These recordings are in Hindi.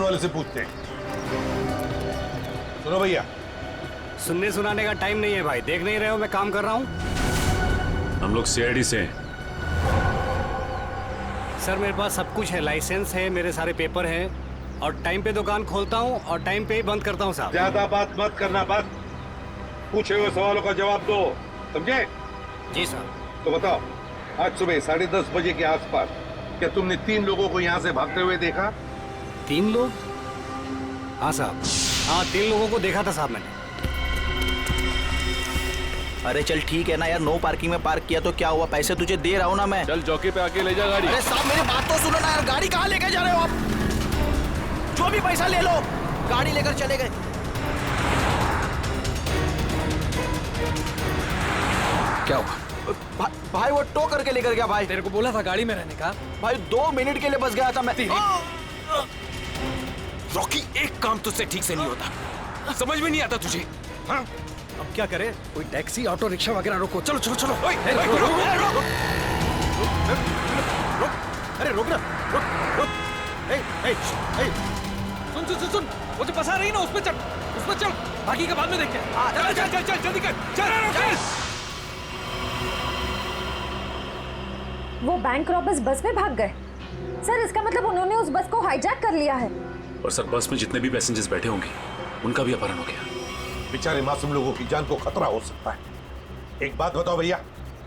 वाले से पूछते हैं। सुनो भैया, सुनने सुनाने का टाइम नहीं है भाई, देख नहीं रहे हो मैं काम कर रहा हूँ। हम लोग सीआईडी से हैं। सर मेरे पास सब कुछ है, लाइसेंस है, मेरे सारे पेपर हैं और टाइम पे दुकान खोलता हूँ और टाइम पे ही बंद करता हूँ साहब। ज्यादा बात मत करना, बस पूछे हुए सवालों का जवाब दो, समझे? जी सर। तो बताओ, आज सुबह 10:30 बजे के आसपास क्या तुमने 3 लोगों को यहाँ से भागते हुए देखा? 3 लोग? हाँ साहब, हाँ 3 लोगों को देखा था साहब मैंने। अरे चल ठीक है ना यार, नो पार्किंग में पार्क किया तो क्या हुआ, पैसे तुझे दे रहा हूँ ना मैं। चल चौकी पे आके ले जा गाड़ी। अरे साहब मेरी बात तो सुनो ना यार, गाड़ी कहाँ लेके जा रहे हो आप? जो भी पैसा ले लो, गाड़ी लेकर चले गए। क्या हुआ? भाई वो टो करके लेकर गया भाई। तेरे को बोला था गाड़ी में रहने का। भाई 2 मिनट के लिए बस गया था मैं। रॉकी, एक काम तुझसे ठीक से नहीं होता, समझ में नहीं आता तुझे? हाँ? अब क्या करे, कोई टैक्सी ऑटो रिक्शा वगैरह रोको। चलो चलो चलो। ओए, अरे रोक ना, रुक। सुन सुन सुन सुन, वो जो बसा रही ना उसमें चल, उसमें चल, बाकी का बाद में देखते हैं। चल चल चल चल जल्दी कर, चल। वो बैंक रॉबर्स बस में भाग गए। सर इसका मतलब उन्होंने उस बस को हाईजैक कर लिया है। और सर बस में जितने भी पैसेंजर्स बैठे होंगे उनका भी अपहरण हो गया। बेचारे मासूम लोगों की जान को खतरा हो सकता है। एक बात बताओ भैया,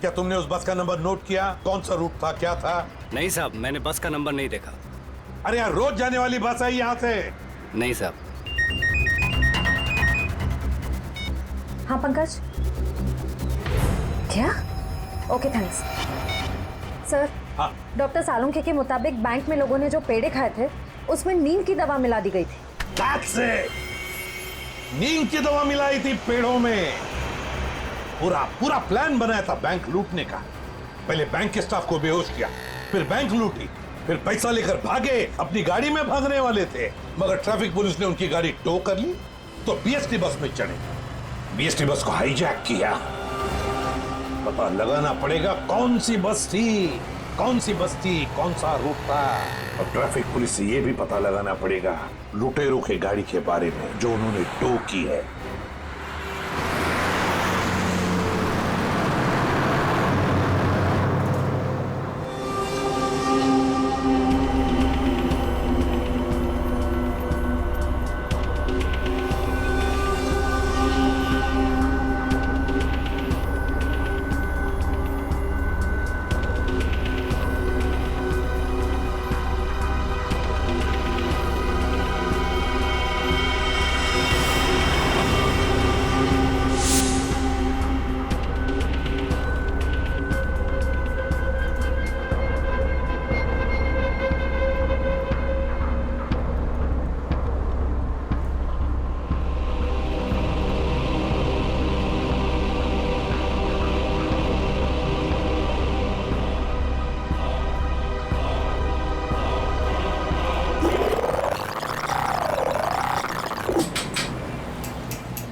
क्या तुमने उस बस का नंबर नोट किया? कौन सा रूट था, क्या था? नहीं साहब, मैंने बस का नंबर नहीं देखा। अरे यार, रोज जाने वाली बस है यहाँ से। नहीं साहब। हाँ पंकज। क्या? Okay thanks. सर, हाँ। डॉक्टर सालुंखे के मुताबिक बैंक में लोगों ने जो पेड़े खाए थे उसमें नींद की दवा मिला दी गई थी। That's it! नींद की दवा मिलाई थी पेड़ों में। पूरा प्लान बनाया था बैंक लूटने का। पहले बैंक के स्टाफ को बेहोश किया, फिर बैंक लूटी, फिर पैसा लेकर भागे। अपनी गाड़ी में भागने वाले थे, मगर ट्रैफिक पुलिस ने उनकी गाड़ी टो कर ली तो बीएसटी बस में चढ़े, बीएसटी बस को हाईजैक किया। पता लगाना पड़ेगा कौन सी बस थी, कौन सा रूट था। और ट्रैफिक पुलिस से यह भी पता लगाना पड़ेगा लुटेरों के गाड़ी के बारे में जो उन्होंने टो की है।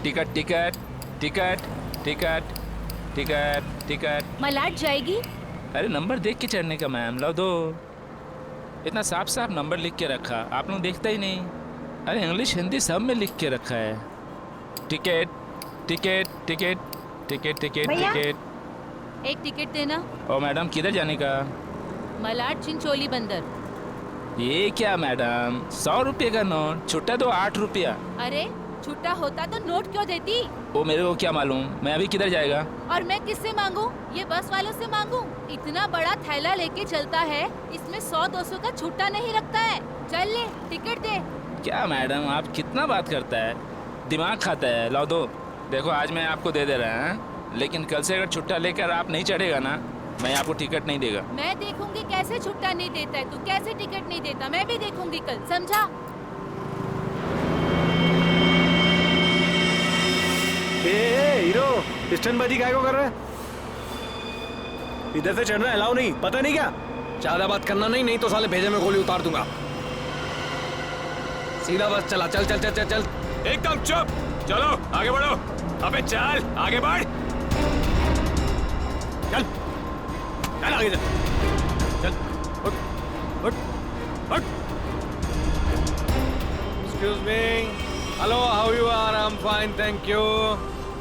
Ticket ticket ticket ticket ticket ticket. Malad जाएगी। अरे नंबर देख के चढ़ने का मैम, लो दो। इतना साफ साफ नंबर लिख के रखा, आप लोग देखता ही नहीं। अरे इंग्लिश हिंदी सब में लिख के रखा है। Ticket ticket ticket ticket ticket ticket. एक टिकट देना। ओ मैडम, किधर जाने का? मलाड चिंचोली बंदर। ये क्या मैडम, 100 रुपये का नोट, छुट्टा तो 8 रुपया। अरे छुट्टा होता तो नोट क्यों देती? वो मेरे को क्या मालूम, मैं अभी किधर जाएगा? और मैं किससे मांगू? ये बस वालों से मांगू? इतना बड़ा थैला लेके चलता है, इसमें 100-200 का छुट्टा नहीं रखता है। चल ले टिकट दे। क्या मैडम, आप कितना बात करता है, दिमाग खाता है। लो दो। देखो आज मैं आपको दे दे रहा है, लेकिन कल से अगर छुट्टा लेकर आप नहीं चढ़ेगा ना, मैं आपको टिकट नहीं देगा। मैं देखूंगी कैसे छुट्टा नहीं देता है तू, कैसे टिकट नहीं देता, मैं भी देखूंगी कल, समझा? हीरो, स्टंटबाजी काहे को कर रहा है? इधर से चढ़ना अलाउ नहीं, पता नहीं क्या? ज्यादा बात करना नहीं, नहीं तो साले भेजे में गोली उतार दूंगा। सीधा बस चला, चल चल चल चल चल। एकदम चुप, चलो आगे बढ़ो। अबे चल आगे बढ़। चल चल आगे चल, चल उठ उठ उठ। Excuse me. Hello, how you are? I'm fine, thank you.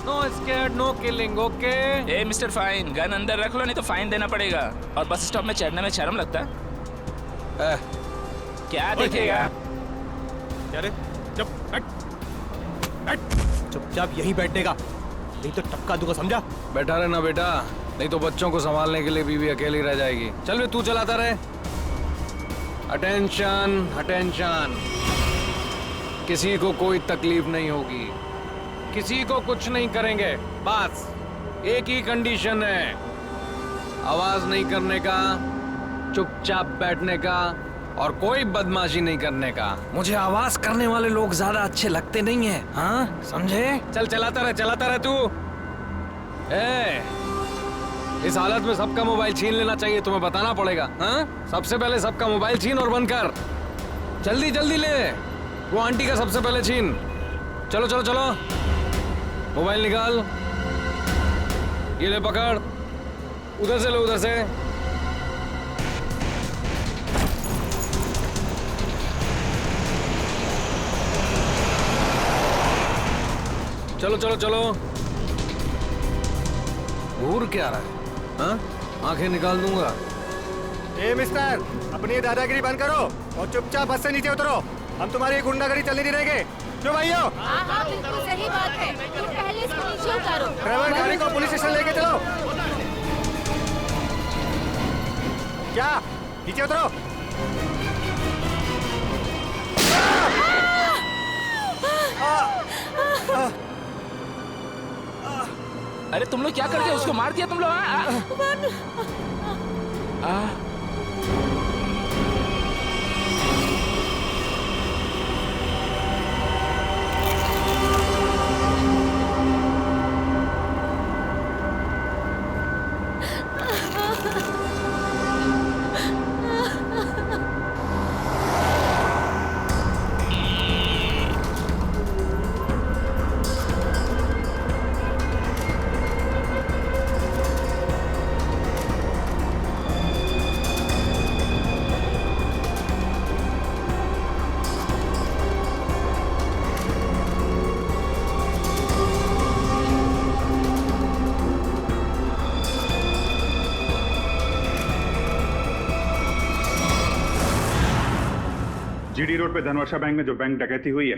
No scared, no killing, okay? A mister fine, gun अंदर रख लो नहीं तो फाइन देना पड़ेगा। और बस स्टॉप में चढ़ने में शर्म लगता है? क्या देखेगा? अरे चुपचाप यहीं बैठने का, नहीं तो टपका दूंगा, समझा? बैठा रहना बेटा, नहीं तो बच्चों को संभालने के लिए बीवी अकेली रह जाएगी। चल बे, तू चलाता रहे। Attention, attention. किसी को कोई तकलीफ नहीं होगी, किसी को कुछ नहीं करेंगे। बस एक ही कंडीशन है, आवाज नहीं करने का, चुपचाप बैठने का और कोई बदमाशी नहीं करने का। मुझे आवाज करने वाले लोग ज्यादा अच्छे लगते नहीं हैं, हाँ समझे? चल चलाता रहे तू। इस हालत में सबका मोबाइल छीन लेना चाहिए, तुम्हें बताना पड़ेगा। हाँ, सबसे पहले सबका मोबाइल छीन और बंद कर। जल्दी जल्दी ले, वो आंटी का सबसे पहले छीन। चलो चलो चलो, मोबाइल निकाल। ये ले पकड़, उधर से लो, उधर से। चलो चलो चलो। घूर क्या रहा है? हाँ, आंखें निकाल दूंगा। ए मिस्टर, अपनी ये दादागिरी बंद करो और चुपचाप बस से नीचे उतरो। हम तुम्हारी गुंडागर्दी चलने नहीं देंगे। क्यों भाइयों? हाँ हाँ बिल्कुल सही बात है। तुम पहले इसको नीचे उतारो। ड्राइवर गाड़ी को पुलिस स्टेशन लेके चलो। क्या? नीचे उतरो। अरे तुम लोग क्या करते हो? उसको मार दिया तुम लोग? जीडी रोड पे धनवर्षा बैंक में जो बैंक डकैती हुई है,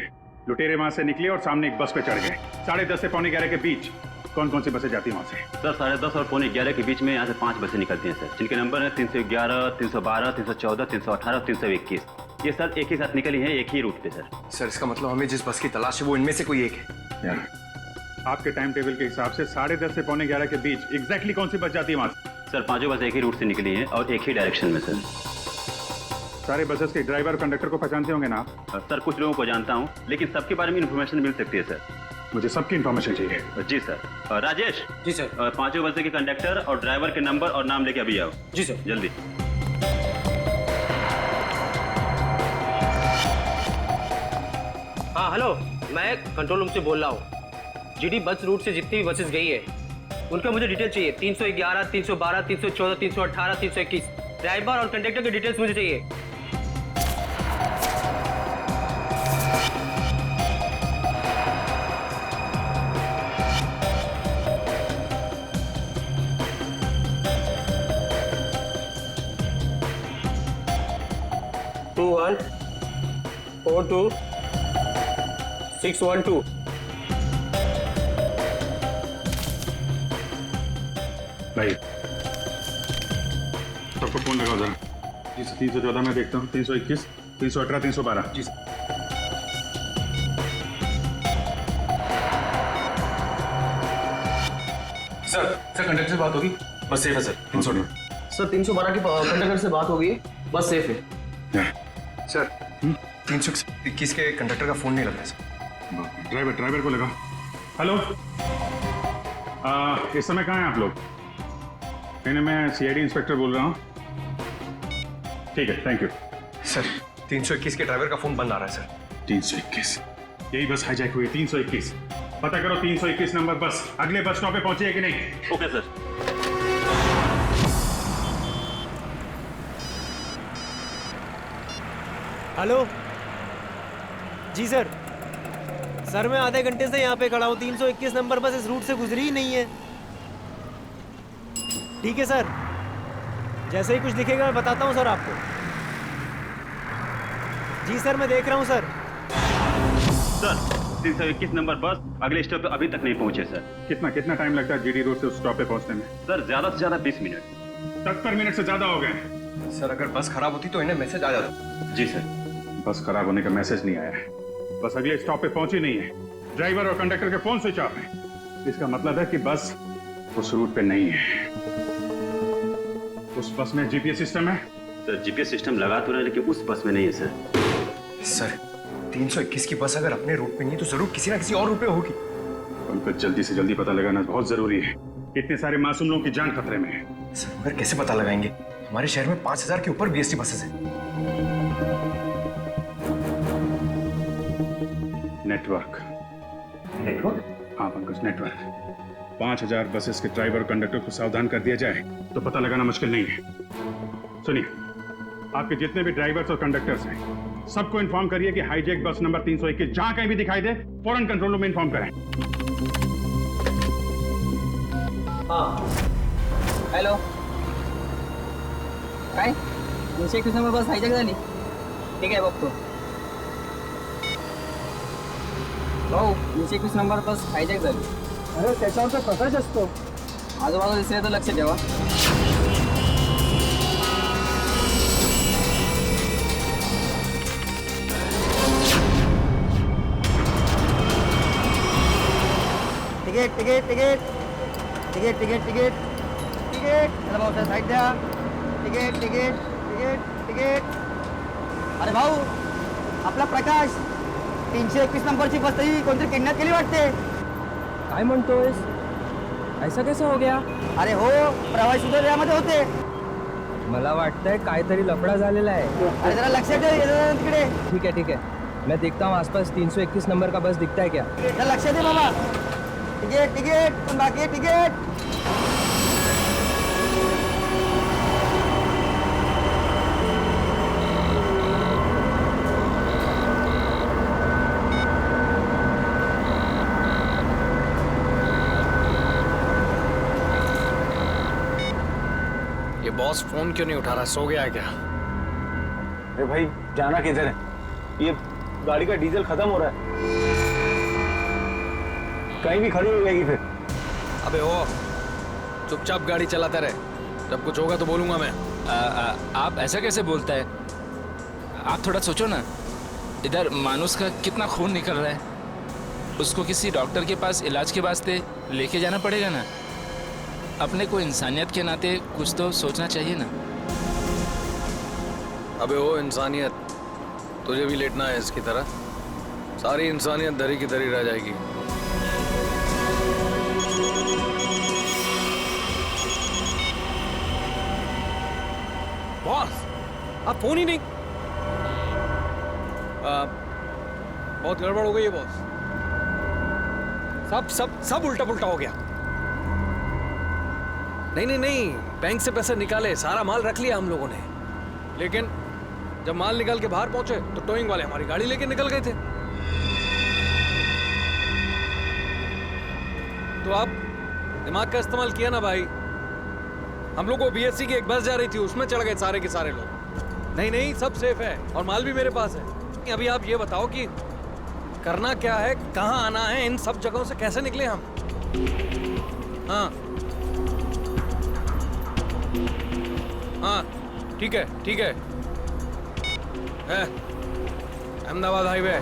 लुटेरे वहां से निकले और सामने एक बस पे चढ़ गए। 10:30 से 11:45 के बीच कौन कौन सी बसें जाती है वहां से? सर 10:30 और 11:45 के बीच में यहाँ से 5 बसें निकलती हैं सर, जिनके नंबर है 311, 312, 314, 318 और 321। ये सर एक ही साथ निकली है, एक ही रूट पे सर। सर इसका मतलब हमें जिस बस की तलाश है वो इनमें से कोई एक है। आपके टाइम टेबल के हिसाब से 10:30 से 11:45 के बीच एग्जैक्टली कौन सी बस जाती है वहां से? सर पांचों बस एक ही रूट से निकली हैं और एक ही डायरेक्शन में सर। सारे बसेस के ड्राइवर कंडक्टर को पहचानते होंगे ना? सर कुछ लोगों को जानता हूँ, लेकिन सबके बारे में इन्फॉर्मेशन मिल सकती है सर। मुझे सबकी इन्फॉर्मेशन चाहिए। जी सर। राजेश। जी सर। पांचों बसें के कंडक्टर और ड्राइवर के नंबर और नाम लेके अभी आओ। जी सर। जल्दी। हाँ हेलो, मैं कंट्रोल रूम से बोल रहा हूँ। जीडी बस रूट से जितनी भी बसेस गई है उनका मुझे डिटेल चाहिए। 311, 312, 314, 318, 321 ड्राइवर और कंडक्टर की डिटेल्स मुझे चाहिए। टू 1 4 2 6 1 2। भाई सबको फोन लगाओ जरा। 314 में देखता हूँ, 321, 318, 312। जी सर कंडक्टर से बात होगी, बस सेफ है सर। 318 सर 312 की कंडक्टर से बात होगी, बस सेफ है। सर 321 के कंडक्टर का फोन नहीं लग रहा सर। ड्राइवर को लगा। हेलो, इस समय कहाँ हैं आप लोग? मैं सीआईडी इंस्पेक्टर बोल रहा हूँ। ठीक है, थैंक यू सर। 321 के ड्राइवर का फोन बंद आ रहा है सर। 321, यही बस हाईजैक हुई। 321 पता करो, 321 नंबर बस अगले बस स्टॉप पे पहुंची है कि नहीं? Okay sir. हेलो, जी सर। सर मैं आधे घंटे से यहाँ पे खड़ा हूँ, 321 नंबर बस इस रूट से गुजरी ही नहीं है। ठीक है सर, जैसे ही कुछ दिखेगा मैं बताता हूँ सर आपको। जी सर मैं देख रहा हूँ सर। सर 321 नंबर बस अगले स्टॉप पे अभी तक नहीं पहुंचे सर। कितना टाइम लगता है जीडी रोड से उस स्टॉप पे पहुंचने में? सर ज्यादा से ज्यादा 20 मिनट। 70 मिनट से ज्यादा हो गए। सर अगर बस खराब होती तो इन्हें मैसेज आ जाता। जी सर। बस खराब होने का मैसेज नहीं आया है, बस अगले स्टॉप पे पहुंची नहीं है। ड्राइवर और कंडक्टर के फोन स्विच ऑफ है। इसका मतलब है कि बस उस रूट पे नहीं है। उस बस में जीपीएस सिस्टम है? सर जीपीएस सिस्टम लगा तो रहे लेकिन उस बस में नहीं है सर। सर 321 की बस अगर अपने रूट पे नहीं तो जरूर किसी ना किसी और रूट पे होगी। उनको जल्दी से जल्दी पता लगाना बहुत जरूरी है। इतने सारे मासूम लोगों की जान खतरे में है। सर मगर कैसे पता लगाएंगे? हमारे शहर में 5000 के ऊपर बीएसटी बसेस हैं। नेटवर्क। हाँ पंकज, नेटवर्क। 5000 बसेस के ड्राइवर और कंडक्टर को सावधान कर दिया जाए तो पता लगाना मुश्किल नहीं है। सुनिए, आपके जितने भी ड्राइवर्स और कंडक्टर्स हैं सबको इन्फॉर्म करिए कि हाईजैक बस नंबर 321 जहां कहीं भी दिखाई दे फौरन कंट्रोल रूम में इन्फॉर्म करें। हाँ हॅलो, काय 321 नंबर बस हायजॅक झाली? ठीक आहे बघतो भाऊ, 321 नंबर बस हायजॅक झाली। अरे त्याच्यावर तर प्रकाश असतो, आजूबाजूला दिसले तर लक्ष ठेवा। Ticket ticket ticket ticket ticket ticket ticket चला भाऊ त्या साईड द्या। Ticket ticket ticket ticket. अरे भाऊ आपला प्रकाश 321 नंबरची बस ही कोणतरी किडनॅप केली वाटते। काय म्हणतोयस? ऐसा कैसा हो गया? अरे हो, प्रवासी सुद्धा यामध्ये होते। मला वाटतंय काहीतरी लफडा झालेला आहे। अरे जरा लक्ष दे तिकडे। ठीक है मैं देखता हूँ आसपास 321 नंबर का बस दिखता है क्या। लक्ष दे बाबा। टिकट टिकट बाकी टिकट। ये बॉस फोन क्यों नहीं उठा रहा? सो गया है क्या? अरे भाई जाना किधर है? ये गाड़ी का डीजल खत्म हो रहा है, कहीं भी खड़ी हो जाएगी फिर। अबे ओ, चुपचाप गाड़ी चलाते रहे, जब कुछ होगा तो बोलूंगा मैं। आप ऐसा कैसे बोलता है? आप थोड़ा सोचो ना, इधर मानुस का कितना खून निकल रहा है, उसको किसी डॉक्टर के पास इलाज के वास्ते लेके जाना पड़ेगा ना। अपने को इंसानियत के नाते कुछ तो सोचना चाहिए ना। अबे ओ इंसानियत, तुझे भी लेटना है इसकी तरह? सारी इंसानियत धरी की धरी रह जाएगी। बॉस आप फोन ही नहीं। बहुत गड़बड़ हो गई है बॉस। सब सब सब उल्टा पुल्टा हो गया। नहीं, बैंक से पैसे निकाले, सारा माल रख लिया हम लोगों ने, लेकिन जब माल निकाल के बाहर पहुंचे तो टोइंग वाले हमारी गाड़ी लेके निकल गए थे। तो आप दिमाग का इस्तेमाल किया ना भाई। हम लोग को बीएससी की एक बस जा रही थी, उसमें चढ़ गए सारे के सारे लोग। नहीं सब सेफ है और माल भी मेरे पास है। अभी आप ये बताओ कि करना क्या है, कहाँ आना है, इन सब जगहों से कैसे निकले हम? हाँ ठीक है अहमदाबाद हाईवे।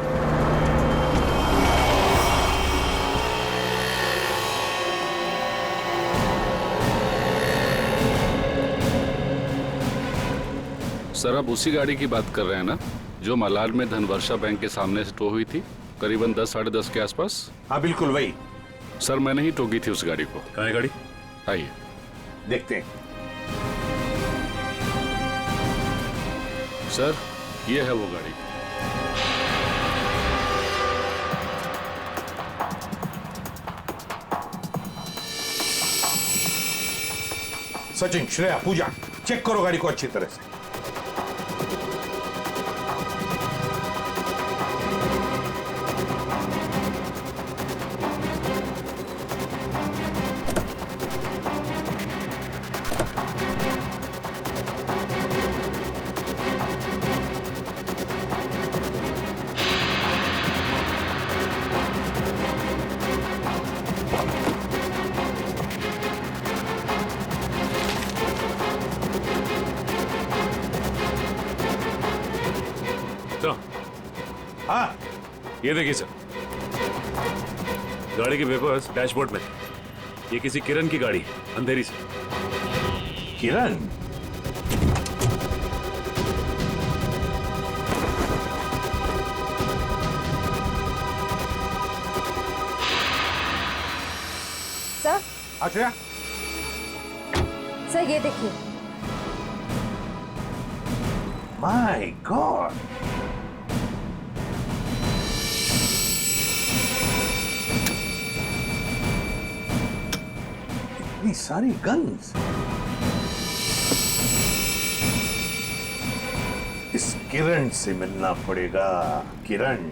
सर आप उसी गाड़ी की बात कर रहे हैं ना जो मलाड में धनवर्षा बैंक के सामने से टो हुई थी करीबन 10 साढ़े 10 के आसपास? हाँ बिल्कुल वही। सर मैंने ही टोकी थी उस गाड़ी को। कहाँ है गाड़ी? आइए देखते हैं। सर ये है वो गाड़ी। सचिन, श्रेया, पूजा, चेक करो गाड़ी को अच्छी तरह से। ये देखिए सर, गाड़ी के पेपर्स डैशबोर्ड में। ये किसी किरण की गाड़ी है, अंधेरी से। किरण? सर आश्रया, सर ये देखिए। माय गॉड, इतनी सारी गन्स। इस किरण से मिलना पड़ेगा। किरण,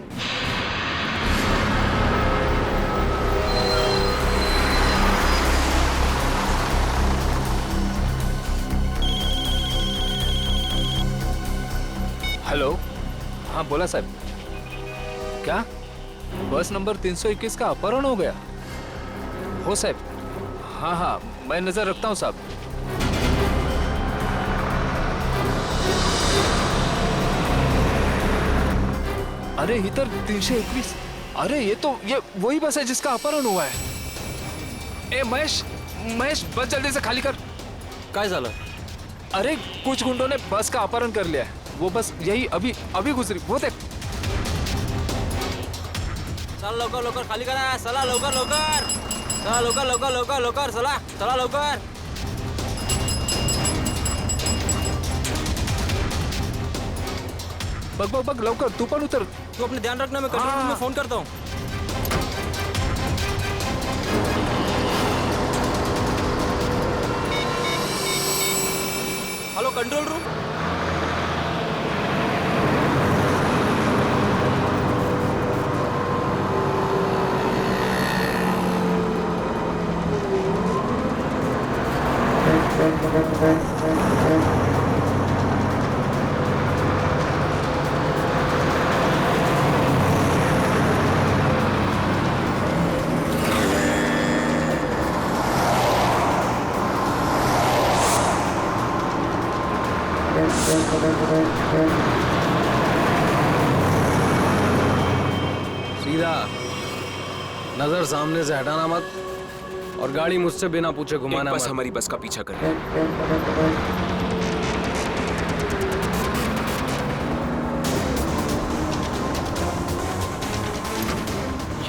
हेलो, हाँ बोला साहब। क्या बस नंबर 321 का अपहरण हो गया? हो साहब, हाँ हाँ मैं नजर रखता हूँ साहब। अरे इधर 321। अरे ये वही बस है जिसका अपहरण हुआ है। ए महेश, महेश बस जल्दी से खाली कर। काय झालं? अरे कुछ गुंडों ने बस का अपहरण कर लिया है। वो बस यही अभी अभी गुजरी, वो देख। चला लवकर लवकर खाली करा, चला लवकर लवकर, चला लवकर लवकर लवकर लवकर, चला चला लवकर। बघ बघ बघ लवकर, तू पण उतर। तू अपने ध्यान रखना, मैं कंट्रोल रूम में फोन करता हूँ। Hello control room. सीधा नजर सामने से हटाना मत, और गाड़ी मुझसे बिना पूछे घुमाना बस मत। हमारी बस का पीछा कर।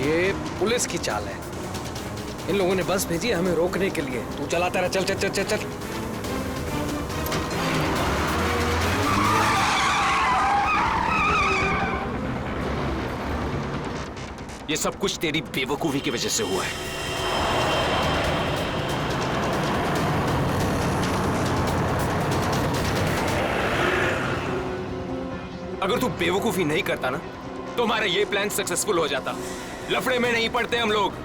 ये पुलिस की चाल है। इन लोगों ने बस भेजी है हमें रोकने के लिए। तू चलाता रहा, चल चल चल चल चल। ये सब कुछ तेरी बेवकूफी की वजह से हुआ है। अगर तू बेवकूफी नहीं करता ना, तो हमारा ये प्लान सक्सेसफुल हो जाता। लफड़े में नहीं पड़ते हम लोग।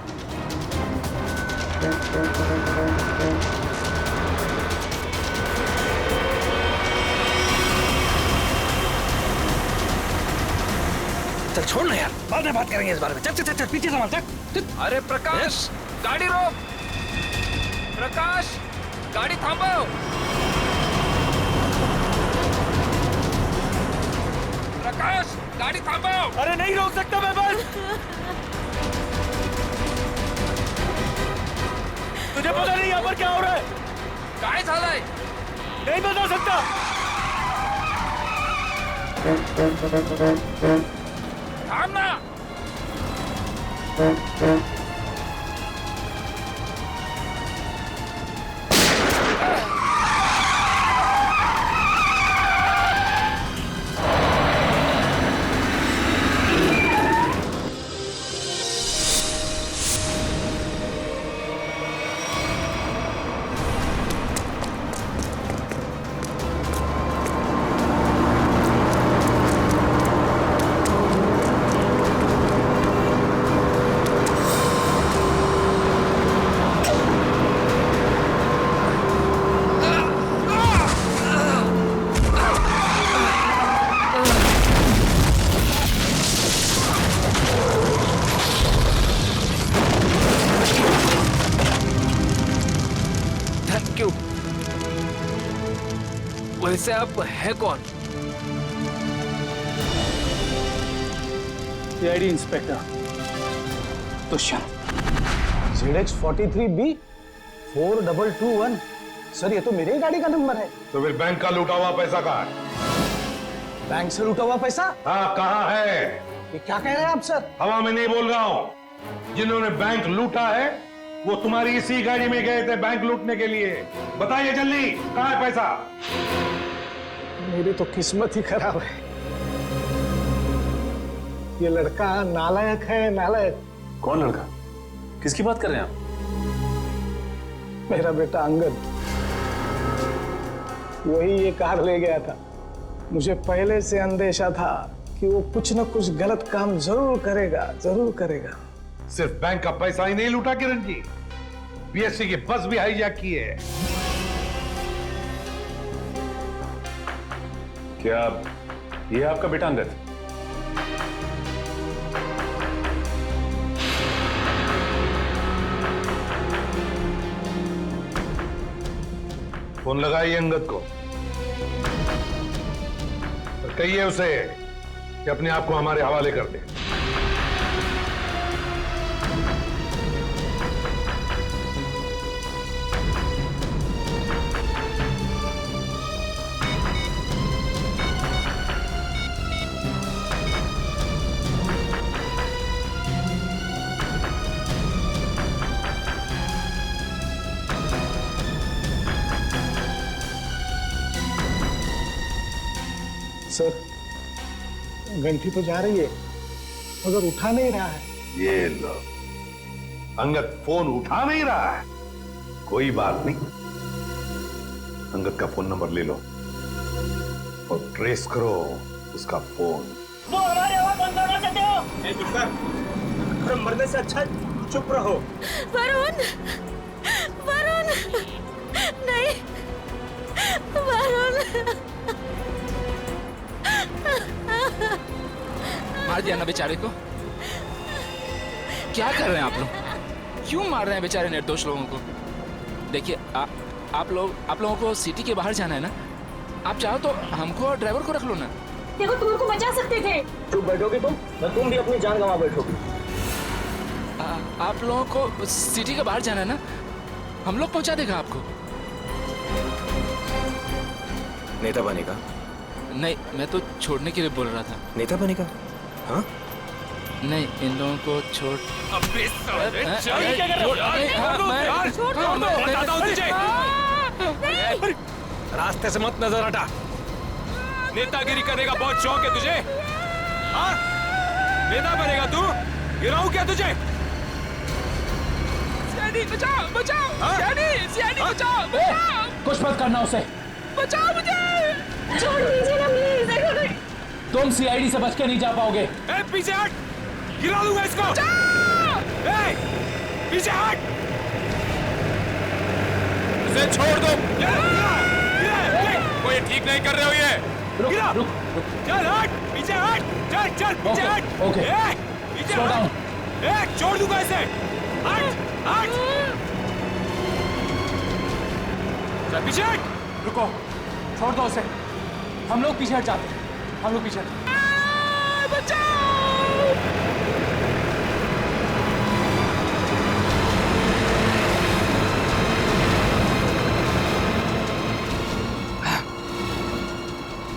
चल छोड़ ना यार, बाद में बात करेंगे इस बारे में। चल चल चल, चल पीछे संभाल, चल। अरे प्रकाश, गाड़ी रोक। प्रकाश, गाड़ी थांबो। प्रकाश, गाड़ी थांबो। अरे नहीं रोक सकता मैं बस। तुझे पता नहीं यहाँ पर क्या हो रहा है? काय झालंय? नहीं बता सकता। थांब ना। वैसे आप है कौन? CID inspector Dushyant. ZX43B 4221। Sir ये तो मेरे ही गाड़ी का नंबर है। तो फिर बैंक का लूटा हुआ पैसा कहाँ है? बैंक से लूटा हुआ पैसा? हाँ, कहाँ है? ये क्या कह रहे हैं आप सर? हवा में नहीं बोल रहा हूँ। जिन्होंने बैंक लूटा है वो तुम्हारी इसी गाड़ी में गए थे बैंक लूटने के लिए। बताइए जल्दी, कहाँ है पैसा? मेरी तो किस्मत ही खराब है। ये लड़का नालायक है, नालायक। कौन लड़का? किसकी बात कर रहे हैं आप? मेरा बेटा अंगद, वही ये कार ले गया था। मुझे पहले से अंदेशा था कि वो कुछ न कुछ गलत काम जरूर करेगा, जरूर करेगा। सिर्फ बैंक का पैसा ही नहीं लूटा किरण जी, बीएससी की बस भी हाईजैक की है। क्या ये आपका बेटा अंगद? फोन लगाइए अंगद को और कहिए उसे कि अपने आप को हमारे हवाले कर दे। सर घंटी तो जा रही है मगर उठा नहीं रहा है। ये लो, अंगद फोन उठा नहीं रहा है। कोई बात नहीं, अंगद का फोन नंबर ले लो और ट्रेस करो उसका फोन। वो हमारे आवाज बंद करना चाहते हो? चुप कर, मरने से अच्छा चुप रहो। वरुण, वरुण, नहीं, वरुण। मार दिया ना बेचारे को। क्या कर रहे हैं आप लोग? क्यों मार रहे हैं बेचारे निर्दोष लोगों को? देखिए आप लोगों को सिटी के बाहर जाना है ना, आप चाहो तो हमको और ड्राइवर को रख लो ना। देखो तुम उनको बचा सकते थे। चुप बैठोगे तुम भी अपनी जान गंवा बैठोगे। आप लोगों को सिटी के बाहर जाना है ना, हम लोग पहुंचा देगा आपको। नेता बनेगा? नहीं, मैं तो छोड़ने के लिए बोल रहा था। नेता बनेगा? हाँ? नहीं, इन लोगों को छोड़। अबे साले, रास्ते से मत नजर हटा। नेतागिरी करने का बहुत शौक है तुझे? हाँ? नेता बनेगा तू? गिराऊं क्या तुझे? सीआईडी बचाओ, बचाओ, सीआईडी बचाओ, बचाओ। कुछ मत करना उसे। बचाओ मुझे। छोड़ दीजिए ना प्लीज। तुम सीआईडी से बच के नहीं जा पाओगे। ए, पीछे हट, गिरा दूंगा इसको। ए, पीछे हट, इसे छोड़ दो। कोई ठीक नहीं कर रहे हो ये। गिरा, चल हट, पीछे हट, चल चल पीछे हट। ओके, पीछे हट। ए, छोड़ दूंगा इसे। हट, हट, चल पीछे हट। रुको, छोड़ दो उसे। हम लोग पीछे हट जाते हैं। हम लोग पीछे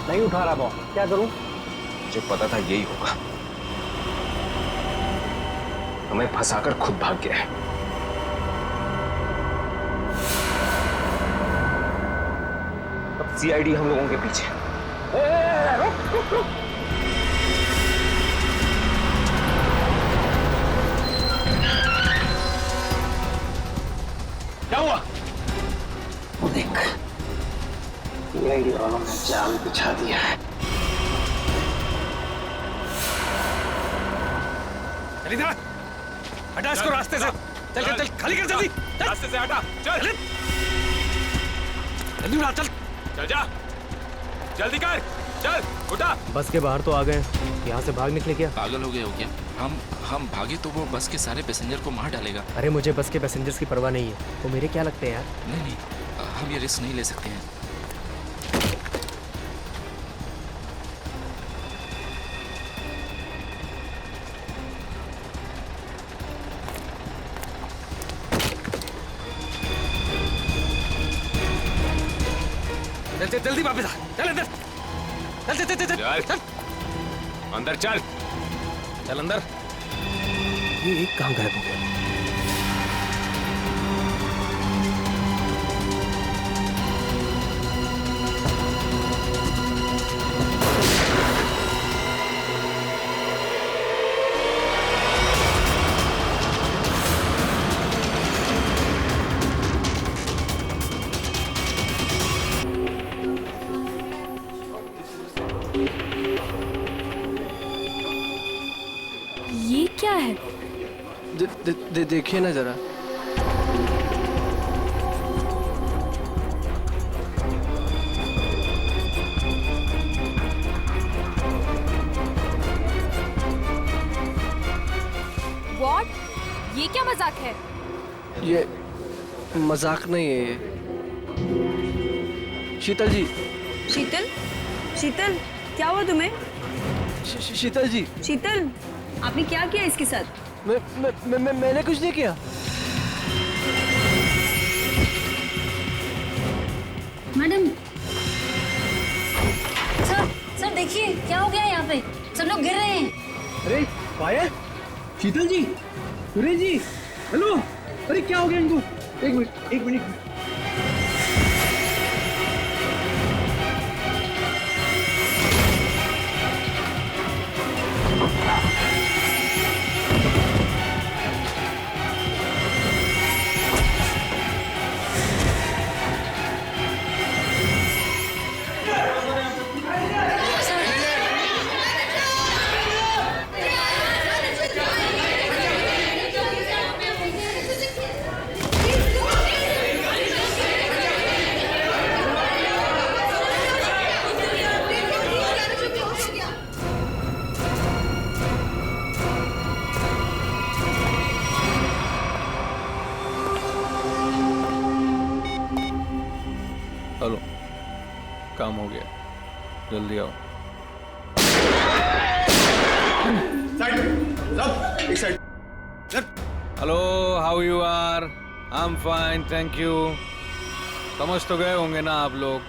नहीं उठा रहा बॉस, क्या करूं? मुझे पता था यही होगा। हमें फंसाकर खुद भाग गया है। अब सीआईडी हम लोगों के पीछे। रुक। क्या हुआ? देख, सीआईडी वालों ने जाल बिछा दिया है। चल इधर, हटा इसको रास्ते से। चल चल चल, खाली कर जल्दी। रास्ते से हटा, चल जल्दी उड़ा, चल चल जा, जल्दी कर, चल उठा। बस के बाहर तो आ गए, यहाँ से भाग निकले क्या? पागल हो गए हो क्या? हम भागे तो वो बस के सारे पैसेंजर को मार डालेगा। अरे मुझे बस के पैसेंजर्स की परवाह नहीं है, वो मेरे क्या लगते हैं यार। नहीं, हम ये रिस्क नहीं ले सकते हैं। चल जल्दी वापस आ, चल अंदर, चल चल चल चल चल अंदर चल, चल अंदर। ये कहाँ गायब हो गया? ये क्या है? देखिए ना जरा। What? ये क्या मजाक है? ये मजाक नहीं है ये। शीतल जी। शीतल? शीतल, क्या हुआ तुम्हें? शीतल जी। शीतल, आपने क्या किया इसके साथ? मैंने कुछ नहीं किया। मैडम। सर देखिए क्या हो गया यहाँ पे, सब लोग गिर रहे हैं। अरे पायल, शीतल जी, सुरेश जी, हेलो, अरे क्या हो गया इनको? एक मिनट। हेलो, काम हो गया, जल्दी आओ। Hello, how you are? I am fine, thank you. समझ तो गए होंगे ना आप लोग?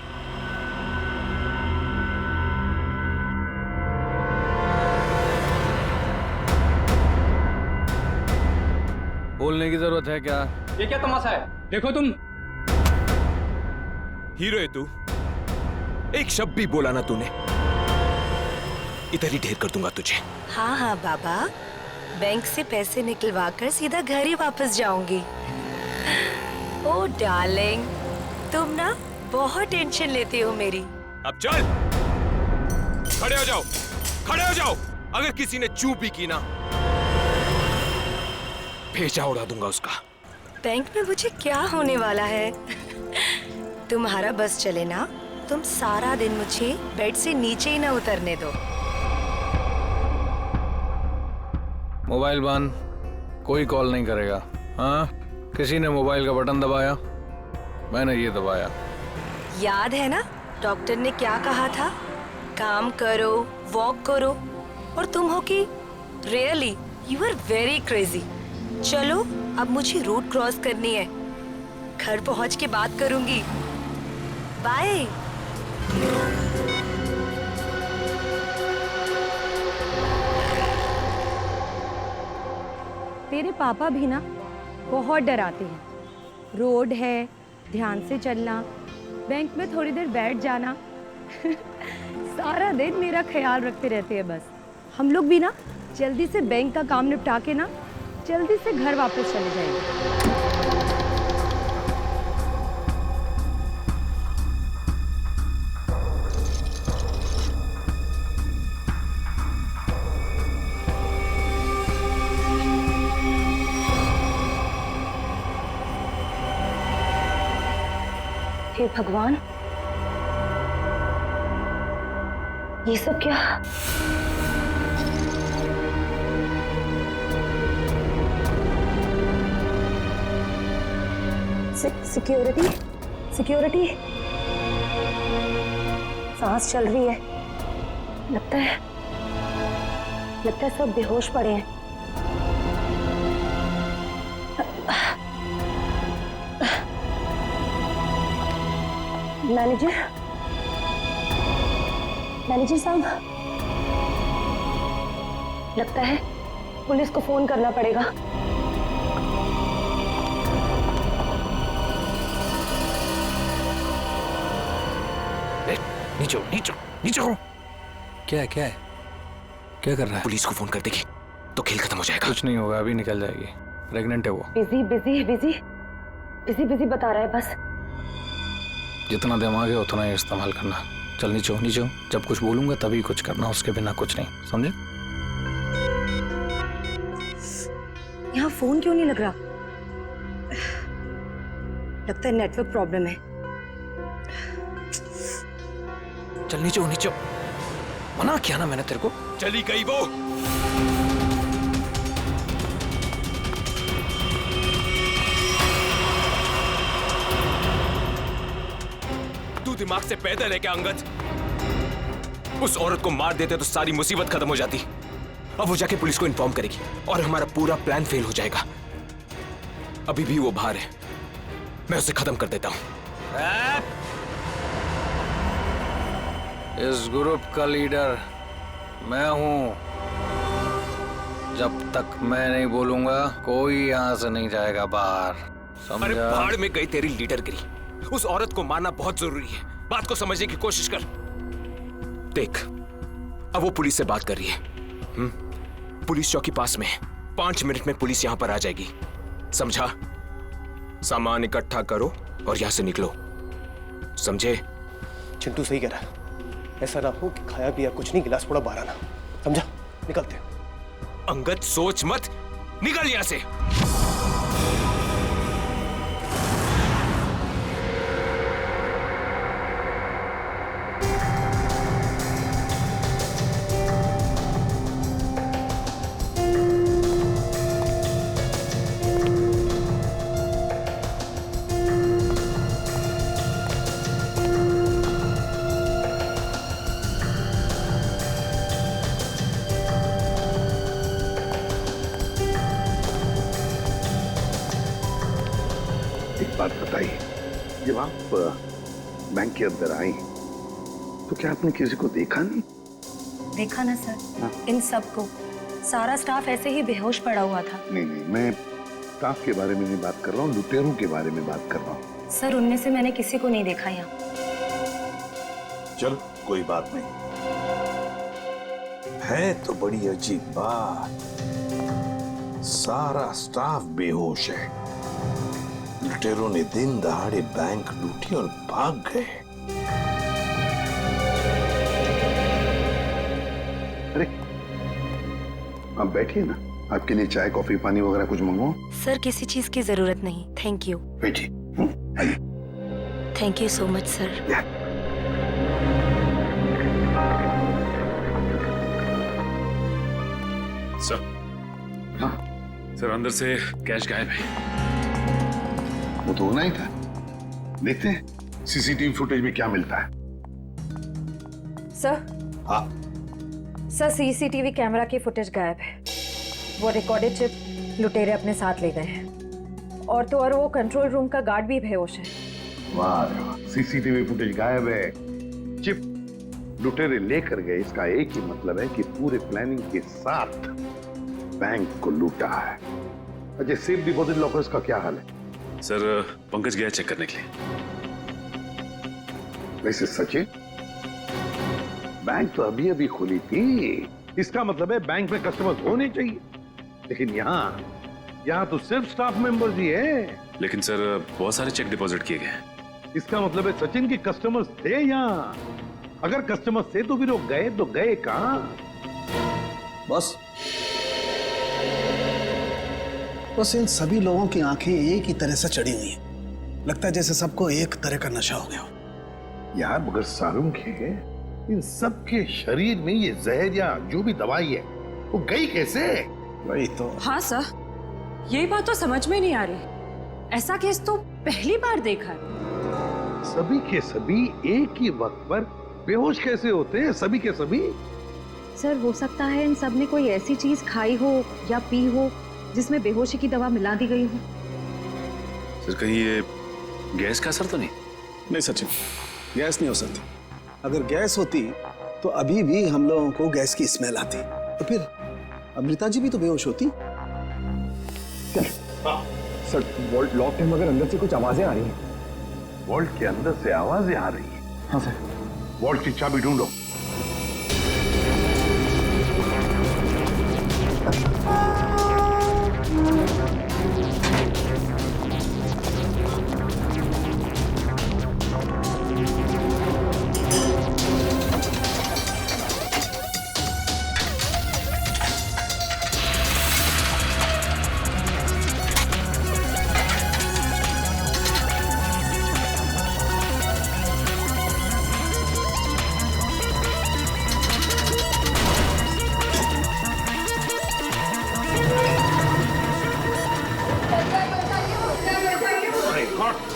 बोलने की जरूरत है क्या? ये क्या तमाशा है? देखो तुम हीरो है तू, एक शब्द भी बोला ना तूने, इधर ही ढेर कर दूंगा तुझे। हाँ हाँ बाबा, बैंक से पैसे निकलवा कर सीधा घर ही वापस जाऊंगी। ओ डार्लिंग, तुम ना बहुत टेंशन लेती हो मेरी। अब चल, खड़े हो जाओ, खड़े हो जाओ। अगर किसी ने चूप भी की ना, भेजा उड़ा दूंगा उसका। बैंक में मुझे क्या होने वाला है? तुम्हारा बस चले ना, तुम सारा दिन मुझे बेड से नीचे ही ना उतरने दो। मोबाइल बंद, कोई कॉल नहीं करेगा। हाँ, किसी ने मोबाइल का बटन दबाया? मैंने ये दबाया। याद है ना डॉक्टर ने क्या कहा था? काम करो, वॉक करो, और तुम हो कि really you are very crazy. चलो अब मुझे रोड क्रॉस करनी है, घर पहुंच के बात करूंगी। बाय। तेरे पापा भी ना बहुत डराते हैं। रोड है, ध्यान से चलना, बैंक में थोड़ी देर बैठ जाना सारा दिन मेरा ख्याल रखते रहते हैं बस। हम लोग भी ना जल्दी से बैंक का काम निपटा के ना जल्दी से घर वापस चले जाएंगे। हे भगवान, ये सब क्या? सिक्योरिटी, सिक्योरिटी, सांस चल रही है। लगता है सब बेहोश पड़े हैं। मैनेजर, मैनेजर साहब, लगता है पुलिस को फोन करना पड़ेगा। नीचे नीचे नीचे हो। क्या है क्या कर रहा है? पुलिस को फोन कर देगी तो खेल खत्म हो जाएगा। कुछ नहीं होगा, अभी निकल जाएगी। प्रेग्नेंट है वो। Busy busy busy busy busy बता रहा है बस। जितना दिमाग है उतना ही इस्तेमाल करना। चल नीचे हो, जब कुछ बोलूंगा तभी कुछ करना, उसके बिना कुछ नहीं, समझे? यहाँ फोन क्यों नहीं लग रहा? लगता है नेटवर्क प्रॉब्लम है। चल नीचे हो। मना किया ना मैंने तेरे को। चली गई वो। तू दिमाग से पैदल है क्या अंगद? उस औरत को मार देते तो सारी मुसीबत खत्म हो जाती। अब वो जाके पुलिस को इन्फॉर्म करेगी और हमारा पूरा प्लान फेल हो जाएगा। अभी भी वो बाहर है, मैं उसे खत्म कर देता हूं। इस ग्रुप का लीडर मैं हूं। जब तक मैं नहीं बोलूंगा कोई यहां से नहीं जाएगा बाहर, समझा? अरे भाड़ में गई तेरी लीडरगिरी। उस औरत को मारना बहुत जरूरी है। बात को समझने की कोशिश कर। देख, अब वो पुलिस से बात कर रही है। पुलिस चौकी पास में है। 5 मिनट में पुलिस यहां पर आ जाएगी, समझा? सामान इकट्ठा करो और यहां से निकलो, समझे? चिंटू सही कह रहा है। ऐसा ना हो कि खाया पिया कुछ नहीं, गिलास थोड़ा बाहर आना, समझा? निकलते हैं। अंगद सोच मत, निकल यहां से। बात बताइए, जब आप बैंक के अंदर आई तो क्या आपने किसी को देखा नहीं? देखा ना सर, इन सबको, सारा स्टाफ ऐसे ही बेहोश पड़ा हुआ था। नहीं, मैं स्टाफ के बारे में नहीं बात कर रहा हूँ, लुटेरों के बारे में बात कर रहा हूँ। सर, उनमें से मैंने किसी को नहीं देखा यहाँ। चल, कोई बात नहीं है। तो बड़ी अजीब बात, सारा स्टाफ बेहोश है। लुटेरों ने दिन दहाड़े बैंक लूटी और भाग गए। अरे आप बैठिए ना, आपके लिए चाय कॉफी पानी वगैरह कुछ मंगवाओ? सर, किसी चीज की जरूरत नहीं, थैंक यू। बैठिए, आइए। Thank you so much sir. Sir, हाँ सर, अंदर से कैश गायब है। वो तो होना ही था। देखते हैं सीसीटीवी फुटेज में क्या मिलता है। सर, हाँ सर, सीसीटीवी कैमरा की फुटेज गायब है। वो रिकॉर्डेड चिप लुटेरे अपने साथ ले गए हैं, और तो और वो कंट्रोल रूम का गार्ड भी बेहोश है। वाह रे वाह, सीसीटीवी फुटेज गायब है, चिप लुटेरे लेकर गए। इसका एक ही मतलब है कि पूरे प्लानिंग के साथ बैंक को लूटा है। अच्छा, सेफ डिपॉजिट लॉकर्स का क्या हाल है? सर, पंकज गया चेक करने के लिए। वैसे सचिन, बैंक तो अभी अभी खुली थी, इसका मतलब है बैंक में कस्टमर्स होने चाहिए, लेकिन यहाँ तो सिर्फ स्टाफ मेंबर्स ही है। लेकिन सर, बहुत सारे चेक डिपॉजिट किए गए। इसका मतलब है सचिन के कस्टमर्स थे यहाँ। अगर कस्टमर्स थे तो फिर वो गए कहाँ? बस इन सभी लोगों की आंखें एक ही तरह से चढ़ी हुई हैं। लगता है जैसे सबको एक तरह का नशा हो गया। यार मगर सारुंग है, इन सब के शरीर में ये जहर या जो भी दवाई है वो गई कैसे? वही तो। हाँ सर, यही बात तो समझ में नहीं आ रही। ऐसा केस तो पहली बार देखा है। सभी के सभी एक ही वक्त पर बेहोश कैसे होते हैं? सभी के सभी। सर, हो सकता है इन सब ने कोई ऐसी चीज खाई हो या पी हो जिसमें बेहोशी की दवा मिला दी गई हो। सर, कहीं ये गैस का असर तो नहीं? नहीं सचिन, गैस नहीं हो सकती। अगर गैस होती तो अभी भी हम लोगों को गैस की स्मेल आती, तो फिर अमृता जी भी तो बेहोश होती। सर वॉल्ट लॉक है मगर अंदर से कुछ आवाजें आ रही हैं। वॉल्ट के अंदर से आवाजें आ रही हैं? हाँ सर। वॉल्ट की चाबी ढूंढो।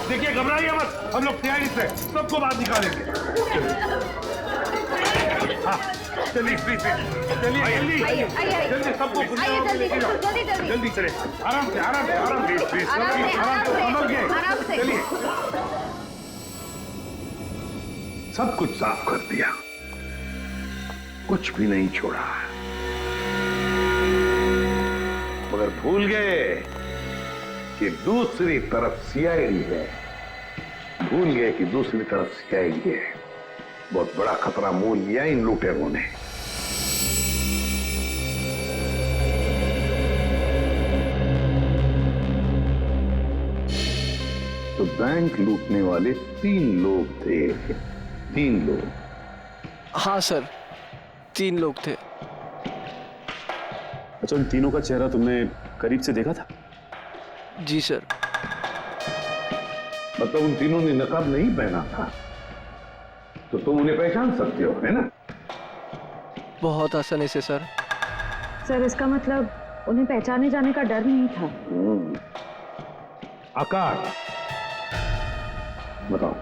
देखिए घबराइए मत, हम लोग तैयारी से सबको बाहर निकालेंगे। हाँ, चलिए प्लीज चलिए जल्दी जल्दी सबको जल्दी चले, आराम से आराम से आराम से आराम से संभल के चलिए। सब कुछ साफ कर दिया, कुछ भी नहीं छोड़ा, मगर भूल गए कि दूसरी तरफ सीआईडी है। भूल गए कि दूसरी तरफ सीआईडी है। बहुत बड़ा खतरा मोल लिया इन लुटेरों ने। तो बैंक लूटने वाले 3 लोग थे। 3 लोग? हाँ सर, 3 लोग थे। अच्छा, उन तीनों का चेहरा तुमने करीब से देखा था? जी सर। मतलब उन तीनों ने नकाब नहीं पहना था, तो तुम उन्हें पहचान सकते हो, है ना? बहुत आसानी से सर। सर इसका मतलब उन्हें पहचाने जाने का डर नहीं था। आकाश, बताओ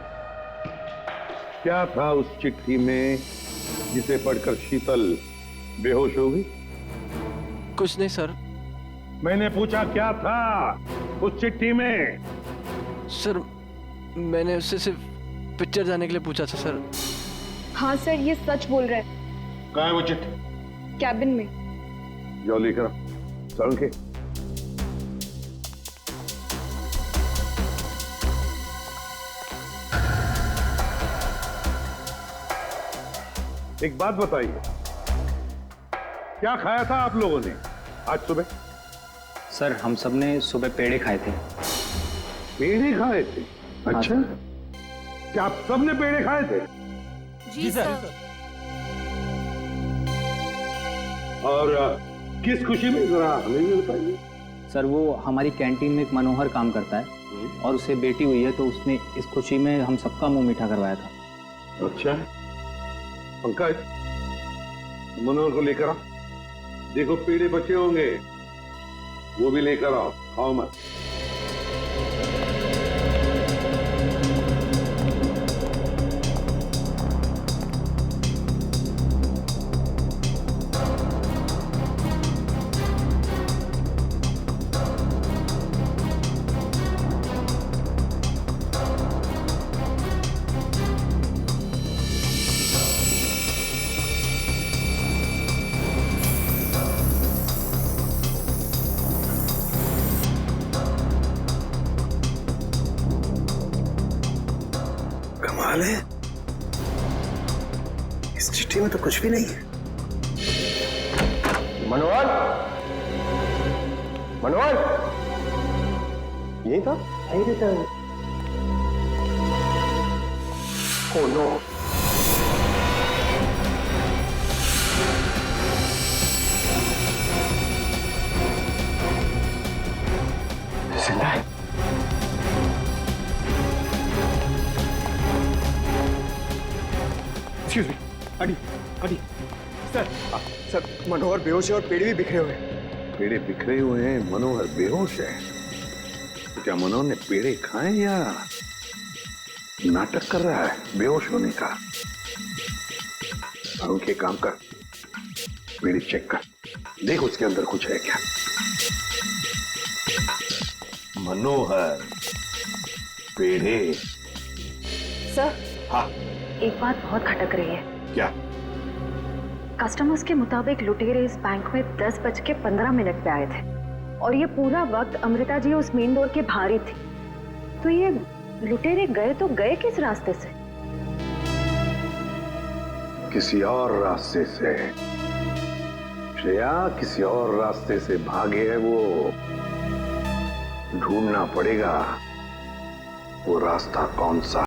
क्या था उस चिट्ठी में जिसे पढ़कर शीतल बेहोश हो गई? कुछ नहीं सर। मैंने पूछा क्या था उस चिट्ठी में? सर मैंने उससे सिर्फ पिक्चर जाने के लिए पूछा था सर। हाँ सर, ये सच बोल रहा है। कहाँ है वो चिट्ठी? कैबिन में। जाओ लेकर चल के। एक बात बताइए, क्या खाया था आप लोगों ने आज सुबह? सर हम सब ने सुबह पेड़े खाए थे। पेड़े खाए थे? अच्छा, क्या आप सब ने पेड़े खाए थे? जी सर। और किस खुशी में, जरा हमें भी बताइए। सर वो हमारी कैंटीन में एक मनोहर काम करता है और उसे बेटी हुई है, तो उसने इस खुशी में हम सबका मुंह मीठा करवाया था। अच्छा, पंकज मनोहर को लेकर आ। देखो पेड़े बचे होंगे, वो भी लेकर आओ, खाओ मत। कमाल है, इस चिट्ठी में तो कुछ भी नहीं है। मनोहर, मनोहर, यही था? यही रहता है। ओह नो, जिंदा है। एक्सक्यूज मी, अडी अडी सर। सर मनोहर बेहोश है और पेड़े भी बिखरे हुए हैं। पेड़े बिखरे हुए हैं, मनोहर बेहोश है। तो क्या मनोहर ने पेड़े खाए या नाटक कर रहा है बेहोश होने का? अरुण के काम कर, पेड़े चेक कर, देख उसके अंदर कुछ है क्या। मनोहर, पेड़े। सर, हाँ एक बात बहुत खटक रही है। क्या? कस्टमर्स के मुताबिक लुटेरे इस बैंक में 10:15 पे आए थे और ये पूरा वक्त अमृता जी उस मेन डोर के बाहर ही थी। तो ये लुटेरे गए तो गए किस रास्ते से? किसी और रास्ते से श्रेया, किसी और रास्ते से भागे हैं वो। ढूंढना पड़ेगा वो रास्ता कौन सा।